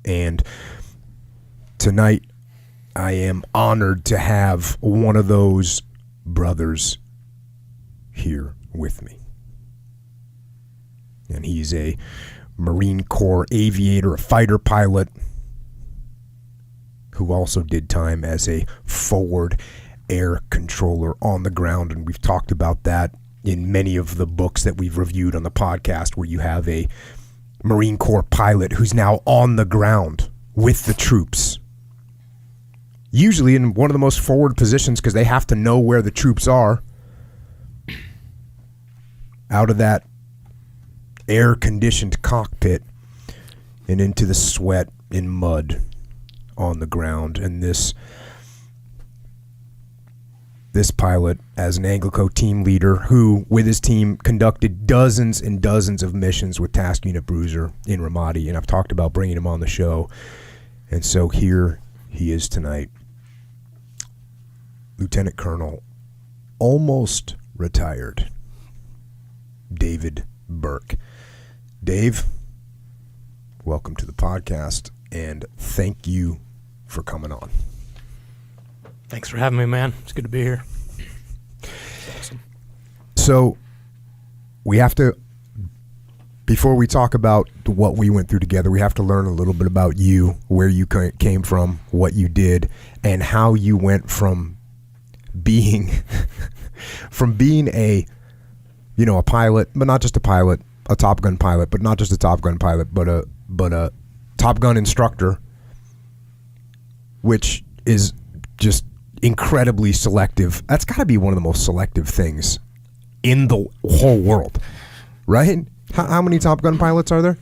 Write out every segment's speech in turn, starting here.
And tonight, I am honored to have one of those brothers here with me. And he's a Marine Corps aviator, a fighter pilot, who also did time as a forward air controller on the ground. And we've talked about that in many of the books that we've reviewed on the podcast, where you have a Marine Corps pilot who's now on the ground with the troops, usually in one of the most forward positions because they have to know where the troops are, out of that air-conditioned cockpit and into the sweat and mud on the ground. And this pilot, as an Anglico team leader who, with his team, conducted dozens and dozens of missions with Task Unit Bruiser in Ramadi, and I've talked about bringing him on the show. And so here he is tonight. Lieutenant Colonel, almost retired, David Berke. Dave, welcome to the podcast, and thank you for coming on. Thanks for having me, man. It's good to be here. Awesome. So, we have to, before we talk about what we went through together, we have to learn a little bit about you, where you came from, what you did, and how you went from being a pilot, but not just a pilot, a Top Gun pilot, but not just a Top Gun pilot, but a Top Gun instructor, which is just incredibly selective. That's got to be one of the most selective things in the whole world, right? How many Top Gun pilots are there?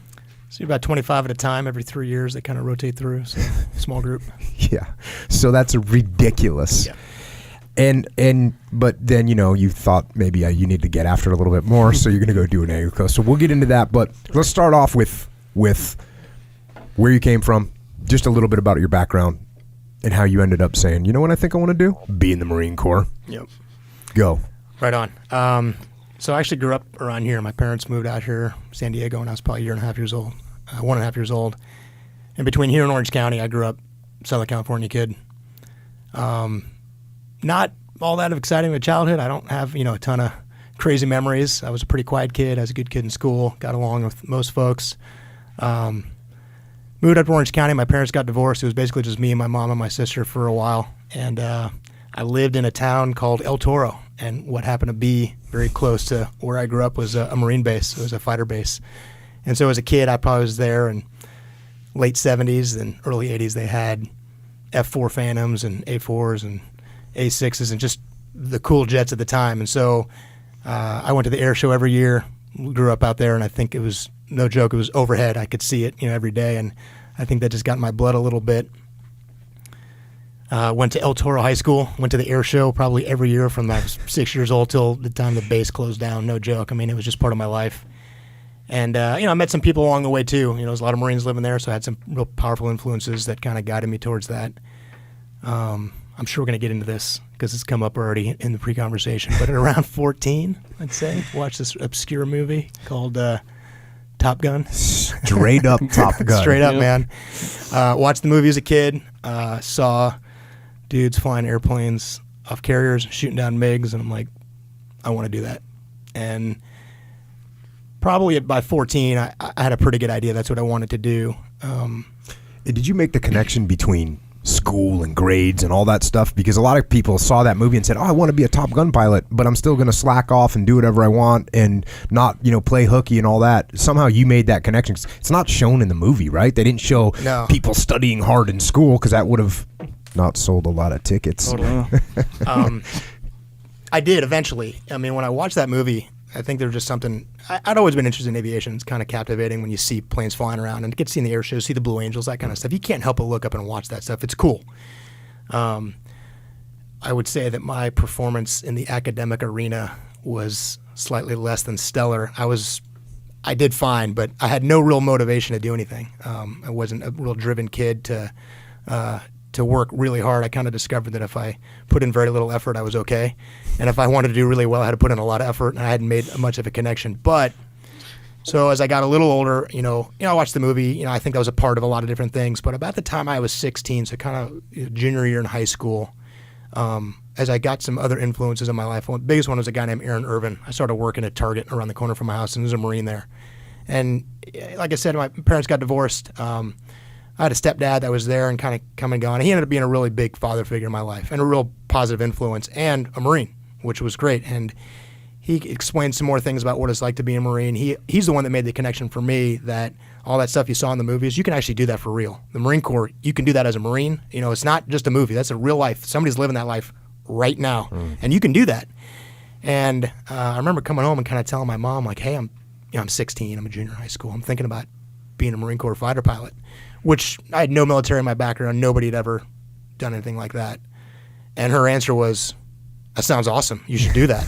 So about 25 at a time. Every 3 years they kind of rotate through. So small group. Yeah. So that's ridiculous. Yeah. But then, you thought maybe you need to get after it a little bit more, so you're going to go do an Anglico. So we'll get into that, but let's start off with where you came from, just a little bit about your background, and how you ended up saying, you know what I think I want to do? Be in the Marine Corps. Yep. Go. Right on. So I actually grew up around here. My parents moved out here, San Diego, when I was probably 1.5 years old. 1.5 years old. And between here and Orange County, I grew up Southern California kid. Not all that exciting of a childhood. I don't have, a ton of crazy memories. I was a pretty quiet kid. I was a good kid in school. Got along with most folks. Moved up to Orange County. My parents got divorced. It was basically just me and my mom and my sister for a while. And I lived in a town called El Toro. And what happened to be very close to where I grew up was a Marine base. It was a fighter base. And so as a kid, I probably was there in late 70s and early 80s. They had F-4 Phantoms and A-4s and A-6s and just the cool jets at the time. And so I went to the air show every year, grew up out there, and I think it was, no joke, it was overhead. I could see it, every day, and I think that just got in my blood a little bit. Went to El Toro High School, went to the air show probably every year from I was 6 years old till the time the base closed down, no joke. I mean, it was just part of my life. And, I met some people along the way too. There's a lot of Marines living there, so I had some real powerful influences that kind of guided me towards that. I'm sure we're going to get into this because it's come up already in the pre-conversation. But at around 14, I'd say, watched this obscure movie called Top Gun. Straight up Top Gun. Straight up, man. Watched the movie as a kid. Saw dudes flying airplanes off carriers, shooting down MiGs, and I'm like, I want to do that. And probably by 14, I had a pretty good idea that's what I wanted to do. Did you make the connection between school and grades and all that stuff? Because a lot of people saw that movie and said, I want to be a Top Gun pilot, but I'm still going to slack off and do whatever I want and not, play hooky and all that. Somehow you made that connection. It's not shown in the movie, right? They didn't show people studying hard in school because that would have not sold a lot of tickets. Totally. I did eventually. I mean, when I watched that movie, I think there was just something. I'd always been interested in aviation. It's kind of captivating when you see planes flying around and get to see in the air shows, see the Blue Angels, that kind of stuff. You can't help but look up and watch that stuff. It's cool. I would say that my performance in the academic arena was slightly less than stellar. I did fine, but I had no real motivation to do anything. I wasn't a real driven kid to work really hard. I kind of discovered that if I put in very little effort, I was okay. And if I wanted to do really well, I had to put in a lot of effort, and I hadn't made much of a connection. But So as I got a little older, I watched the movie. I think that was a part of a lot of different things. But about the time I was 16, so kind of junior year in high school, as I got some other influences in my life, the biggest one was a guy named Aaron Irvin. I started working at Target around the corner from my house, and there's a Marine there. And like I said, my parents got divorced. I had a stepdad that was there and kind of come and gone. He ended up being a really big father figure in my life and a real positive influence, and a Marine, which was great. And he explained some more things about what it's like to be a Marine. He's the one that made the connection for me that all that stuff you saw in the movies, you can actually do that for real. The Marine Corps, you can do that as a Marine. It's not just a movie. That's a real life. Somebody's living that life right now, and you can do that. And I remember coming home and kind of telling my mom, like, hey, I'm 16. I'm a junior in high school. I'm thinking about being a Marine Corps fighter pilot, which I had no military in my background. Nobody had ever done anything like that. And her answer was, that sounds awesome. You should do that.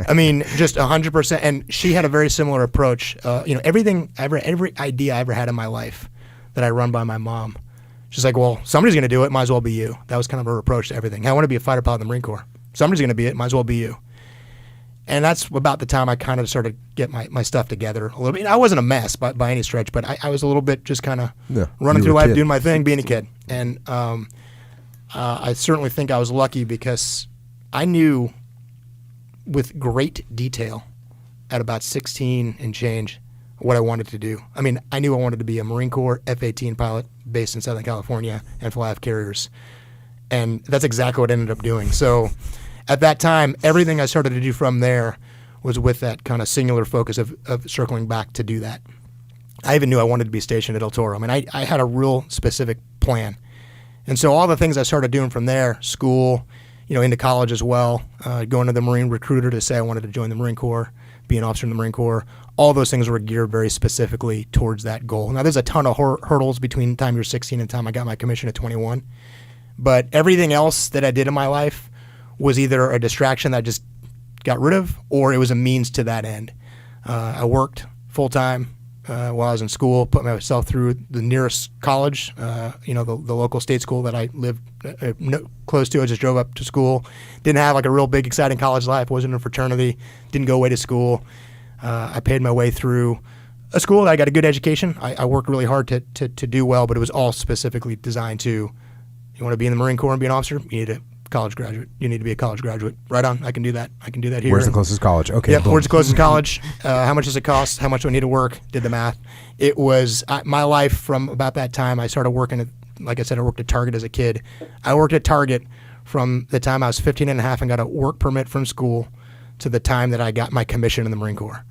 I mean, just 100%. And she had a very similar approach. Everything, every idea I ever had in my life that I run by my mom. She's like, well, somebody's going to do it. Might as well be you. That was kind of her approach to everything. I want to be a fighter pilot in the Marine Corps. Somebody's going to be it. Might as well be you. And that's about the time I kind of started to get my stuff together a little bit. I wasn't a mess by any stretch, but I was a little bit just kind of running through life, doing my thing, being a kid. And I certainly think I was lucky because I knew with great detail at about 16 and change what I wanted to do. I mean, I knew I wanted to be a Marine Corps F-18 pilot based in Southern California and fly F-carriers. And that's exactly what I ended up doing. So at that time, everything I started to do from there was with that kind of singular focus of circling back to do that. I even knew I wanted to be stationed at El Toro. I mean, I had a real specific plan. And so all the things I started doing from there, school, into college as well, going to the Marine recruiter to say I wanted to join the Marine Corps, be an officer in the Marine Corps, all those things were geared very specifically towards that goal. Now, there's a ton of hurdles between the time you're 16 and the time I got my commission at 21. But everything else that I did in my life was either a distraction that I just got rid of, or it was a means to that end. I worked full-time while I was in school, put myself through the nearest college, the local state school that I lived close to. I just drove up to school. Didn't have like a real big, exciting college life. Wasn't in a fraternity. Didn't go away to school. I paid my way through a school that I got a good education. I worked really hard to do well, but it was all specifically designed to, you want to be in the Marine Corps and be an officer, you need a college graduate. You need to be a college graduate. Right on. I can do that. I can do that here. Where's the closest college? Okay. Yeah, where's the closest college? How much does it cost? How much do I need to work? Did the math. It was my life from about that time. I started working at, like I said, I worked at Target as a kid. I worked at Target from the time I was 15 and a half and got a work permit from school to the time that I got my commission in the Marine Corps.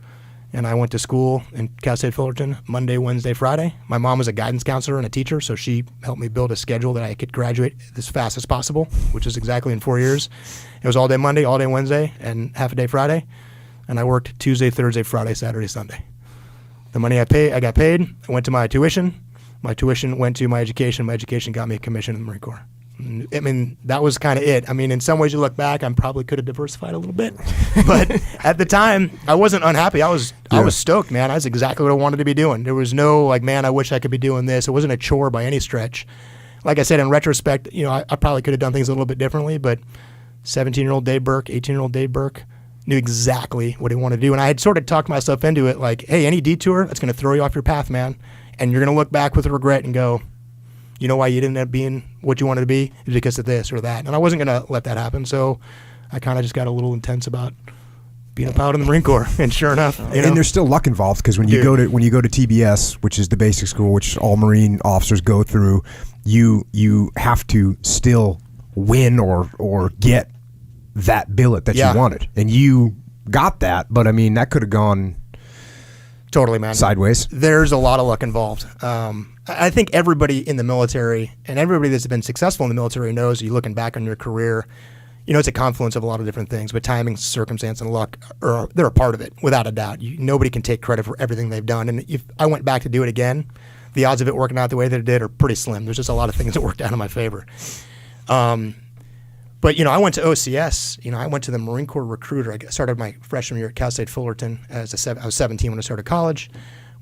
And I went to school in Cal State Fullerton Monday, Wednesday, Friday. My mom was a guidance counselor and a teacher, so she helped me build a schedule that I could graduate as fast as possible, which is exactly in 4 years. It was all day Monday, all day Wednesday, and half a day Friday. And I worked Tuesday, Thursday, Friday, Saturday, Sunday. The money I got paid, I went to my tuition. My tuition went to my education. My education got me a commission in the Marine Corps. I mean, that was kind of it. I mean, in some ways you look back, I probably could have diversified a little bit. But at the time, I wasn't unhappy. I was stoked, man. That's exactly what I wanted to be doing. There was no, like, man, I wish I could be doing this. It wasn't a chore by any stretch. Like I said, in retrospect, I probably could have done things a little bit differently, but 17-year-old Dave Berke, 18-year-old Dave Berke knew exactly what he wanted to do. And I had sort of talked myself into it, like, hey, any detour, that's going to throw you off your path, man. And you're going to look back with regret and go, you know why you didn't end up being what you wanted to be? Is because of this or that. And I wasn't going to let that happen. So I kind of just got a little intense about being a pilot in the Marine Corps. And sure enough, and there's still luck involved, because when you go to TBS, which is the basic school, which all Marine officers go through, you have to still win or get that billet that you wanted. And you got that, but I mean, that could have gone totally, man, sideways. There's a lot of luck involved. I think everybody in the military and everybody that's been successful in the military knows, you looking back on your career, it's a confluence of a lot of different things, but timing, circumstance, and luck they're a part of it, without a doubt. Nobody can take credit for everything they've done. And if I went back to do it again, the odds of it working out the way that it did are pretty slim. There's just a lot of things that worked out in my favor. But, I went to OCS. I went to the Marine Corps recruiter. I started my freshman year at Cal State Fullerton. I was 17 when I started college.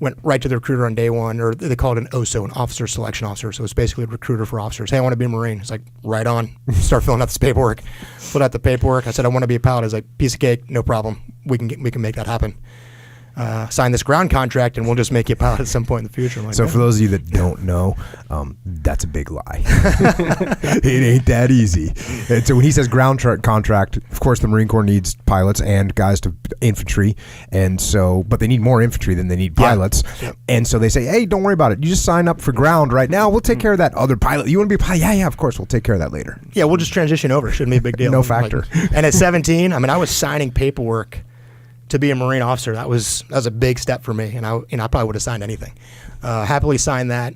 Went right to the recruiter on day one, or they call it an OSO, an officer selection officer. So it's basically a recruiter for officers. Hey, I want to be a Marine. It's like, right on. Start filling out this paperwork. Filled out the paperwork. I said, I want to be a pilot. I was like, piece of cake, no problem. We can make that happen. sign this ground contract and we'll just make you a pilot at some point in the future. I'm like, So for those of you that don't know, that's a big lie. It ain't that easy. And so when he says contract, of course the Marine Corps needs pilots and guys to infantry, and so but they need more infantry than they need pilots. Yep. And so they say, hey, don't worry about it. You just sign up for ground right now. We'll take care of that other pilot. You want to be a pilot? Yeah, of course. We'll take care of that later. Yeah, we'll just transition over. Shouldn't be a big deal. No factor. And at 17, I mean, I was signing paperwork to be a Marine officer. That was a big step for me, and I probably would have signed anything. Happily signed that.